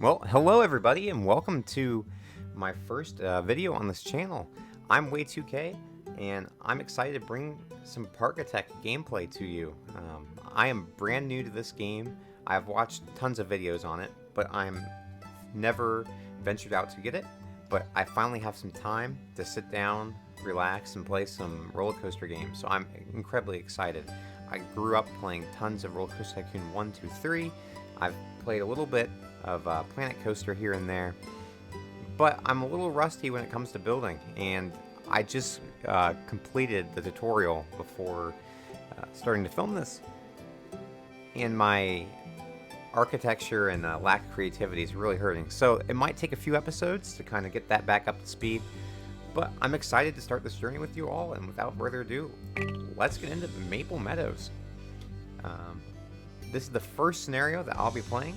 Well, hello everybody, and welcome to my first video on this channel. I'm Way2K, and I'm excited to bring some Parkitect gameplay to you. I am brand new to this game. I've watched tons of videos on it, but I'm never ventured out to get it. But I finally have some time to sit down, relax, and play some roller coaster games, so I'm incredibly excited. I grew up playing tons of Roller Coaster Tycoon 1, 2, 3. I've played a little bit of Planet Coaster here and there, but I'm a little rusty when it comes to building, and I just completed the tutorial before starting to film this, and my architecture and lack of creativity is really hurting. So it might take a few episodes to kind of get that back up to speed, but I'm excited to start this journey with you all, and without further ado, let's get into Meadows. This is the first scenario that I'll be playing,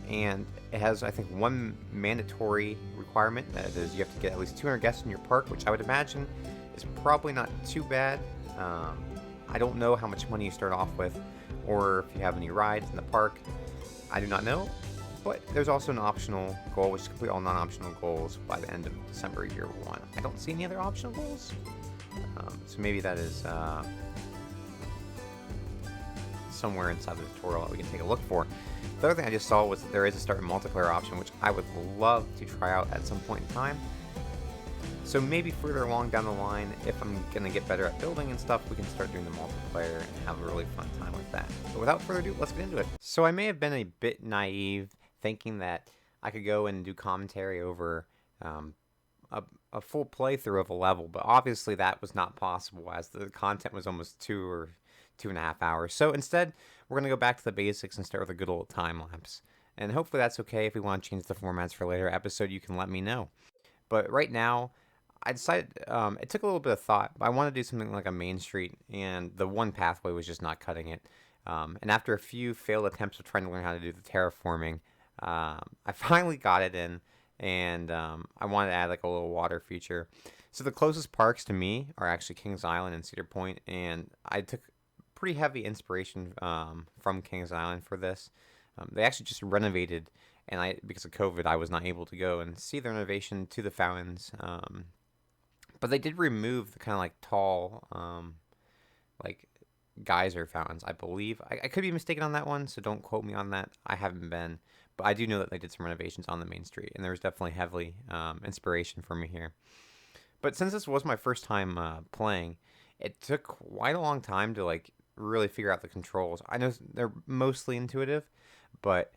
and it has, I think, one mandatory requirement. That is, you have to get at least 200 guests in your park, which I would imagine is probably not too bad. I don't know how much money you start off with, or if you have any rides in the park. I do not know, but there's also an optional goal, which is complete all non-optional goals by the end of December year 1. I don't see any other optional goals, so maybe that is somewhere inside the tutorial that we can take a look for. The other thing I just saw was that there is a start multiplayer option, which I would love to try out at some point in time. So maybe further along down the line, if I'm going to get better at building and stuff, we can start doing the multiplayer and have a really fun time with that. But without further ado, let's get into it. So I may have been a bit naive thinking that I could go and do commentary over a full playthrough of a level, but obviously that was not possible as the content was almost 2.5 hours. So instead, we're going to go back to the basics and start with a good old time lapse. And hopefully that's okay. If we want to change the formats for a later episode, you can let me know. But right now, I decided, it took a little bit of thought, but I want to do something like a main street, and the one pathway was just not cutting it. And after a few failed attempts of trying to learn how to do the terraforming, I finally got it in, and I wanted to add like a little water feature. So the closest parks to me are actually Kings Island and Cedar Point, and I took pretty heavy inspiration from Kings Island for this. They actually just renovated, and because of COVID, I was not able to go and see the renovation to the fountains. But they did remove the kind of like tall, like geyser fountains, I believe. I could be mistaken on that one, so don't quote me on that. I haven't been, but I do know that they did some renovations on the main street, and there was definitely heavily inspiration for me here. But since this was my first time playing, it took quite a long time to like really figure out the controls. I know they're mostly intuitive, but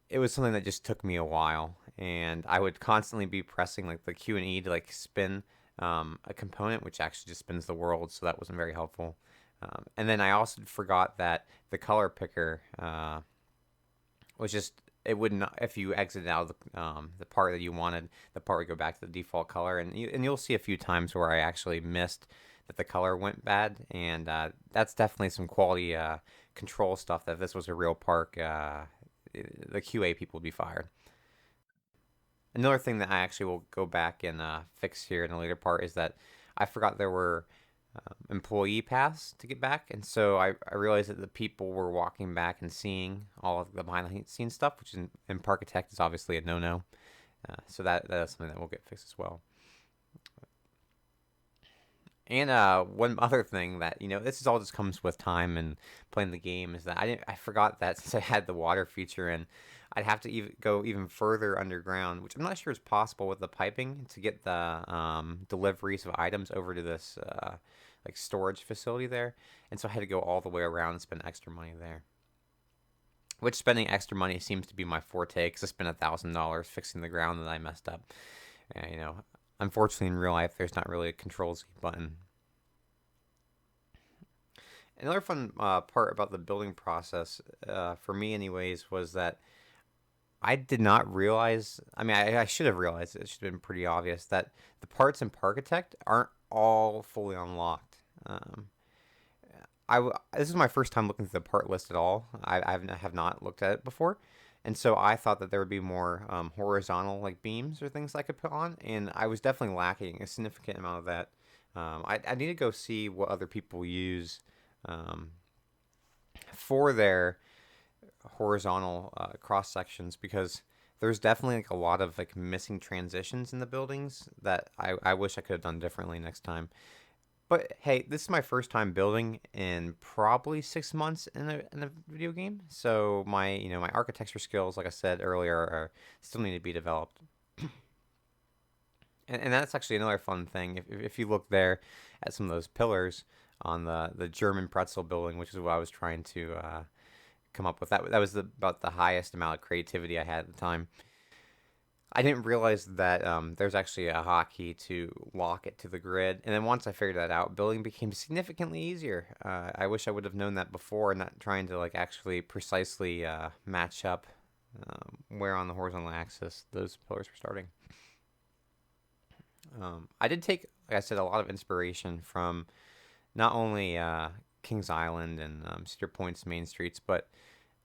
it was something that just took me a while, and I would constantly be pressing like the Q and E to like spin a component, which actually just spins the world, so that wasn't very helpful. And then I also forgot that the color picker was just, it wouldn't, if you exited out of the part that you wanted, the part would go back to the default color, and you'll see a few times where I actually missed that the color went bad, and that's definitely some quality control stuff. That if this was a real park, the QA people would be fired. Another thing that I actually will go back and fix here in the later part is that I forgot there were employee paths to get back, and so I realized that the people were walking back and seeing all of the behind the scenes stuff, which in Parkitect is obviously a no-no. So that is something that will get fixed as well. And one other thing that, this is all just comes with time and playing the game, is that I forgot that since I had the water feature in, I'd have to go even further underground, which I'm not sure is possible with the piping, to get the deliveries of items over to this like storage facility there. And so I had to go all the way around and spend extra money there. Which spending extra money seems to be my forte, because I spent $1,000 fixing the ground that I messed up. Unfortunately, in real life, there's not really a Control-Z button. Another fun part about the building process, for me anyways, was that I did not realize, I should have realized, it should have been pretty obvious, that the parts in Parkitect aren't all fully unlocked. This is my first time looking through the part list at all. I have not looked at it before. And so I thought that there would be more horizontal like beams or things I could put on, and I was definitely lacking a significant amount of that. I need to go see what other people use for their horizontal cross sections, because There's definitely like a lot of like missing transitions in the buildings that I wish I could have done differently next time. But hey, this is my first time building in probably 6 months in a video game. So my my architecture skills, like I said earlier, are still need to be developed. And that's actually another fun thing. If you look there at some of those pillars on the German pretzel building, which is what I was trying to come up with, that was about the highest amount of creativity I had at the time. I didn't realize that there's actually a hotkey to lock it to the grid, and then once I figured that out, building became significantly easier. I wish I would have known that before, and not trying to like actually precisely match up where on the horizontal axis those pillars were starting. I did take, like I said, a lot of inspiration from not only Kings Island and Cedar Point's main streets, but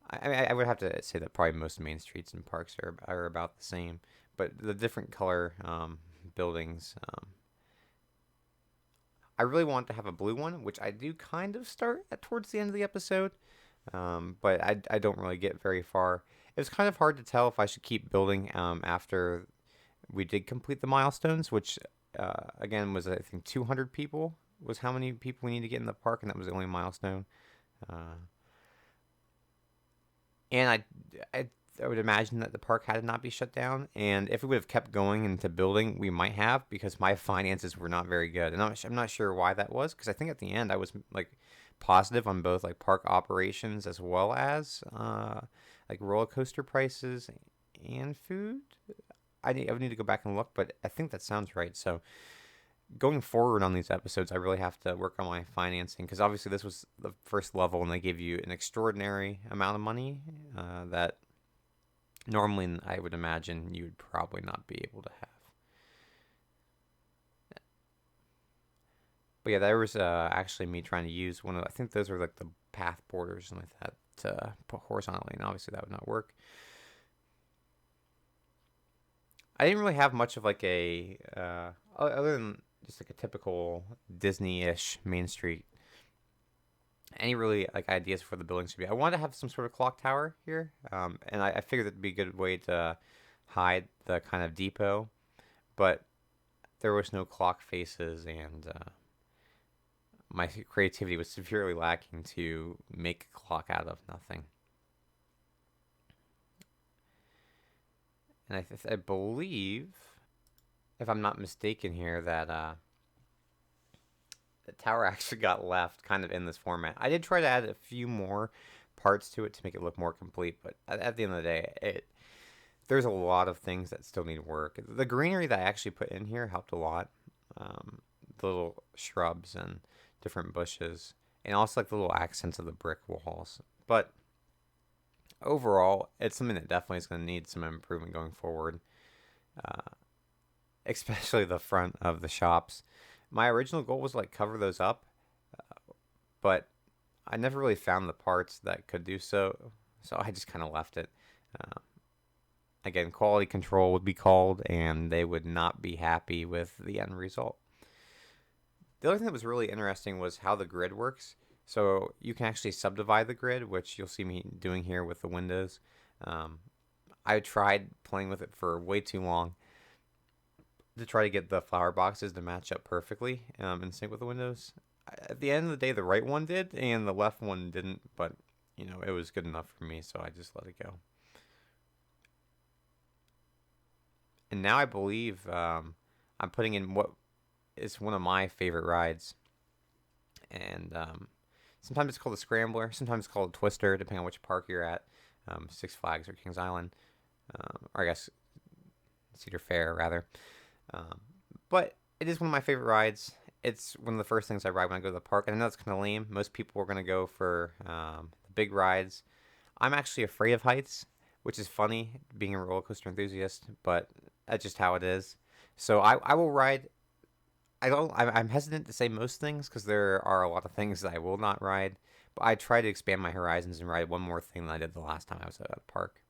I would have to say that probably most main streets and parks are about the same. But the different color buildings, I really want to have a blue one, which I do kind of start at towards the end of the episode, but I don't really get very far. It was kind of hard to tell if I should keep building after we did complete the milestones, which again was I think 200 people was how many people we need to get in the park, and that was the only milestone. And I would imagine that the park had to not be shut down, and if we would have kept going into building, we might have, because my finances were not very good, and I'm not sure why that was, because I think at the end I was like positive on both like park operations as well as like roller coaster prices and food. I would need to go back and look, but I think that sounds right. So going forward on these episodes, I really have to work on my financing, because obviously this was the first level, and they gave you an extraordinary amount of money that normally I would imagine you would probably not be able to have. But yeah, there was actually me trying to use one of, I think those are like the path borders and like that to put horizontally, and obviously that would not work. I didn't really have much of like a other than just like a typical Disney-ish Main Street. Any really like ideas for the buildings to be? I wanted to have some sort of clock tower here, and I figured that'd be a good way to hide the kind of depot, but there was no clock faces, and my creativity was severely lacking to make a clock out of nothing. And I believe, if I'm not mistaken here, that the tower actually got left kind of in this format. I did try to add a few more parts to it to make it look more complete, but at the end of the day, there's a lot of things that still need work. The greenery that I actually put in here helped a lot. The little shrubs and different bushes, and also like the little accents of the brick walls. But overall, it's something that definitely is going to need some improvement going forward, especially the front of the shops. My original goal was like cover those up, but I never really found the parts that could do so, so I just kind of left it. Again, quality control would be called, and they would not be happy with the end result. The other thing that was really interesting was how the grid works. So you can actually subdivide the grid, which you'll see me doing here with the windows. I tried playing with it for way too long to try to get the flower boxes to match up perfectly in sync with the windows. At the end of the day, the right one did, and the left one didn't, but it was good enough for me, so I just let it go. And now I believe I'm putting in what is one of my favorite rides, and sometimes it's called a scrambler, sometimes it's called a twister, depending on which park you're at, Six Flags or Kings Island, or I guess Cedar Fair rather. But it is one of my favorite rides. It's one of the first things I ride when I go to the park, and I know it's kind of lame. Most people are going to go for the big rides. I'm actually afraid of heights, which is funny, being a roller coaster enthusiast, but that's just how it is. So I will ride. I'm hesitant to say most things, because there are a lot of things that I will not ride, but I try to expand my horizons and ride one more thing than I did the last time I was at the park.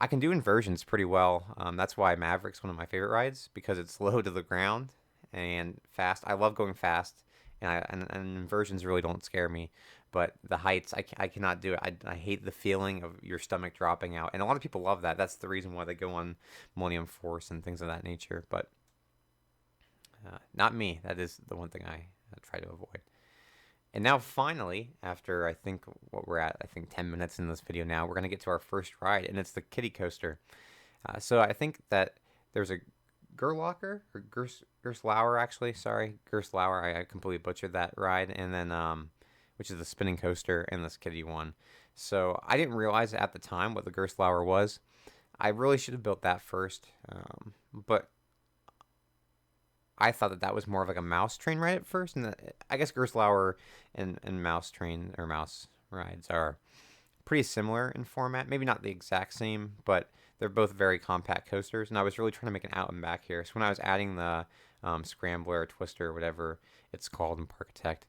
I can do inversions pretty well. That's why Maverick's one of my favorite rides, because it's low to the ground and fast. I love going fast, and inversions really don't scare me. But the heights, I cannot do it. I hate the feeling of your stomach dropping out. And a lot of people love that. That's the reason why they go on Millennium Force and things of that nature. But not me. That is the one thing I try to avoid. And now finally, after I think what we're at, I think 10 minutes in this video now, we're going to get to our first ride, and it's the kiddie coaster. So I think that there's a Gerlocker, or Gerslauer actually, sorry, Gerslauer, I completely butchered that ride, and then, which is the spinning coaster, and this kiddie one. So I didn't realize at the time what the Gerslauer was. I really should have built that first, but I thought that that was more of like a mouse train ride at first, and I guess Gerslauer and mouse train or mouse rides are pretty similar in format. Maybe not the exact same, but they're both very compact coasters. And I was really trying to make an out and back here. So when I was adding the scrambler, or twister, or whatever it's called in Parkitect,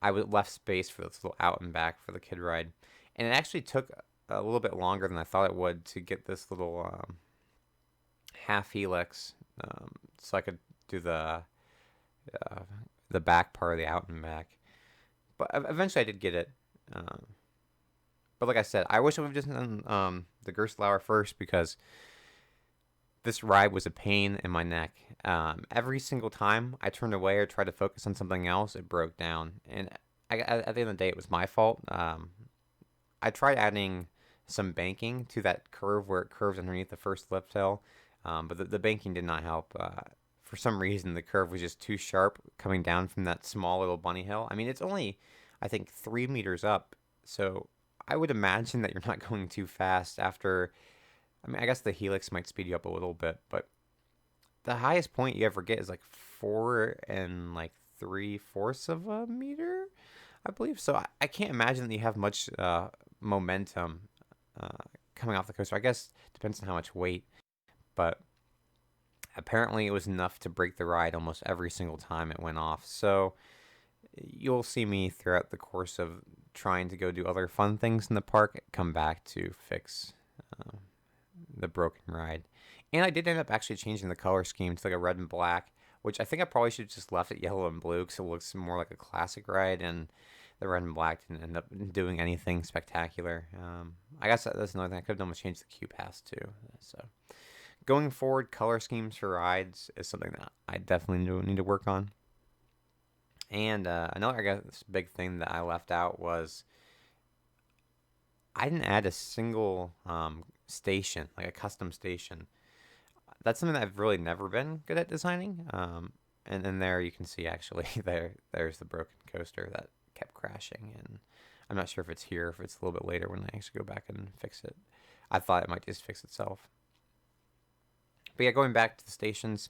I left space for this little out and back for the kid ride, and it actually took a little bit longer than I thought it would to get this little half helix, so I could do the back part of the out and back. But eventually I did get it. But like I said, I wish I would have just done the Gerstlauer first, because this ride was a pain in my neck. Every single time I turned away or tried to focus on something else, it broke down. And at the end of the day, it was my fault. I tried adding some banking to that curve where it curves underneath the first lift hill, but the banking did not help. For some reason, the curve was just too sharp coming down from that small little bunny hill. I mean, it's only, I think, 3 meters up, so I would imagine that you're not going too fast after. I mean, I guess the helix might speed you up a little bit, but the highest point you ever get is like 4 and like 3/4 of a meter, I believe. So I can't imagine that you have much momentum coming off the coaster. I guess it depends on how much weight, but apparently it was enough to break the ride almost every single time it went off. So you'll see me throughout the course of trying to go do other fun things in the park come back to fix the broken ride. And I did end up actually changing the color scheme to like a red and black, which I think I probably should have just left it yellow and blue because it looks more like a classic ride, and the red and black didn't end up doing anything spectacular. I guess that's another thing I could have done was change the Q pass too. So going forward, color schemes for rides is something that I definitely need to work on. And another, I guess, big thing that I left out was I didn't add a single station, like a custom station. That's something that I've really never been good at designing. And then there you can see actually there's the broken coaster that kept crashing. And I'm not sure if it's here, if it's a little bit later when I actually go back and fix it. I thought it might just fix itself. But yeah, going back to the stations,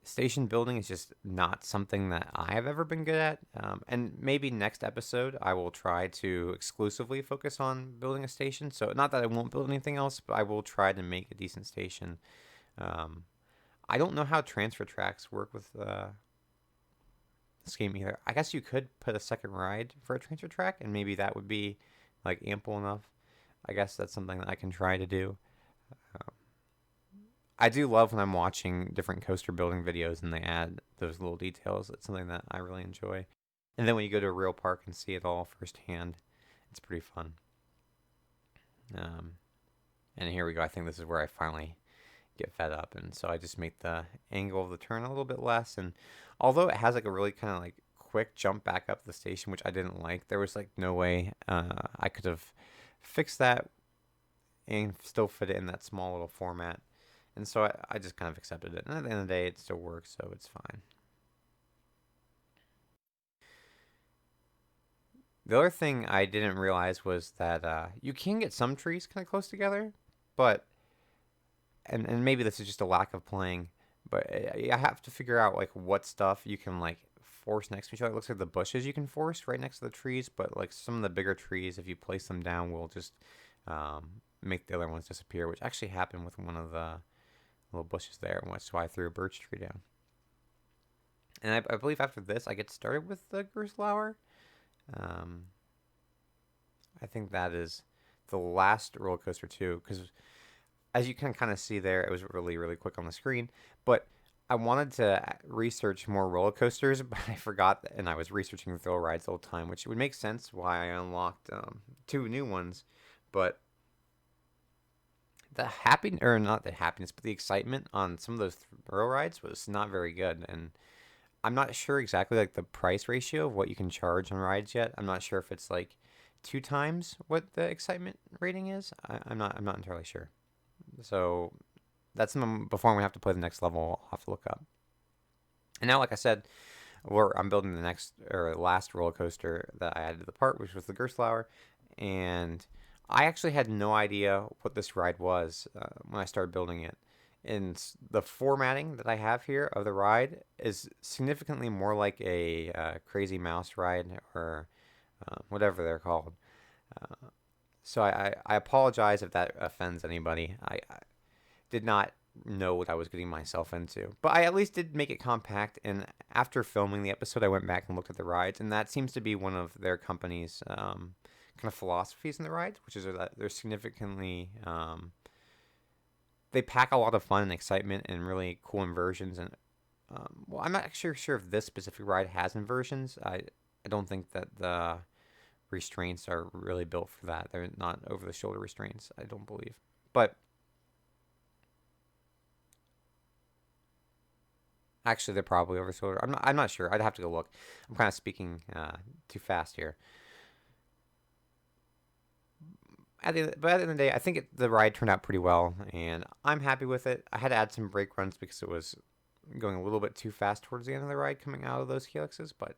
station building is just not something that I have ever been good at. And maybe next episode I will try to exclusively focus on building a station. So not that I won't build anything else, but I will try to make a decent station. I don't know how transfer tracks work with this game either. I guess you could put a second ride for a transfer track, and maybe that would be like ample enough. I guess that's something that I can try to do. I do love when I'm watching different coaster building videos and they add those little details. It's something that I really enjoy. And then when you go to a real park and see it all firsthand, it's pretty fun. And here we go. I think this is where I finally get fed up. And so I just make the angle of the turn a little bit less. And although it has like a really kind of like quick jump back up the station, which I didn't like, there was like no way I could have fixed that and still fit it in that small little format. And so I just kind of accepted it. And at the end of the day, it still works, so it's fine. The other thing I didn't realize was that you can get some trees kind of close together, but, and maybe this is just a lack of playing, but I have to figure out like what stuff you can like force next to each other. It looks like the bushes you can force right next to the trees, but like some of the bigger trees, if you place them down, will just make the other ones disappear, which actually happened with one of the little bushes there, and that's why I threw a birch tree down. And I believe after this I get started with the Gerstlauer. I think that is the last roller coaster too, because as you can kind of see there, it was really quick on the screen, but I wanted to research more roller coasters, but I forgot, and I was researching thrill rides the whole time, which would make sense why I unlocked two new ones. But the happy, or not the happiness, but the excitement on some of those thrill rides was not very good. And I'm not sure exactly like the price ratio of what you can charge on rides yet. I'm not sure if it's like two times what the excitement rating is. I'm not entirely sure. So that's something before I'm gonna have to play the next level. I'll have to look up. And now, like I said, I'm building the next or last roller coaster that I added to the park, which was the Gerstlauer, and I actually had no idea what this ride was when I started building it. And the formatting that I have here of the ride is significantly more like a Crazy Mouse ride or whatever they're called. So I apologize if that offends anybody. I did not know what I was getting myself into. But I at least did make it compact, and after filming the episode, I went back and looked at the rides, and that seems to be one of their company's kind of philosophies in the rides, which is that they're significantly they pack a lot of fun and excitement and really cool inversions. And well, I'm not actually sure if this specific ride has inversions. I don't think that the restraints are really built for that. They're not over the shoulder restraints, I don't believe. But actually, they're probably over the shoulder. I'm not sure. I'd have to go look. I'm kind of speaking too fast here. But at the end of the day, I think the ride turned out pretty well, and I'm happy with it. I had to add some brake runs because it was going a little bit too fast towards the end of the ride coming out of those helixes, but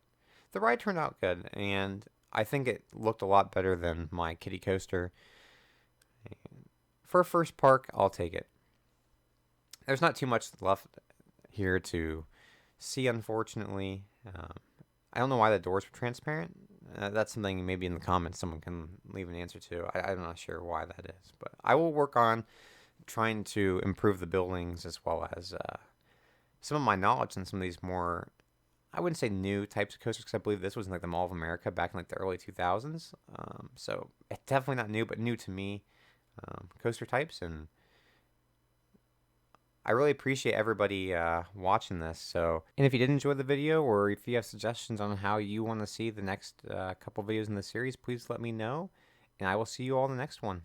the ride turned out good, and I think it looked a lot better than my kiddie coaster. For a first park, I'll take it. There's not too much left here to see, unfortunately. I don't know why the doors were transparent. That's something maybe in the comments someone can leave an answer to. I'm not sure why that is, but I will work on trying to improve the buildings as well as some of my knowledge in some of these more, I wouldn't say new types of coasters because I believe this was in like the Mall of America back in like the early 2000s. So it's definitely not new, but new to me coaster types. And I really appreciate everybody watching this. So, and if you did enjoy the video, or if you have suggestions on how you want to see the next couple videos in the series, please let me know, and I will see you all in the next one.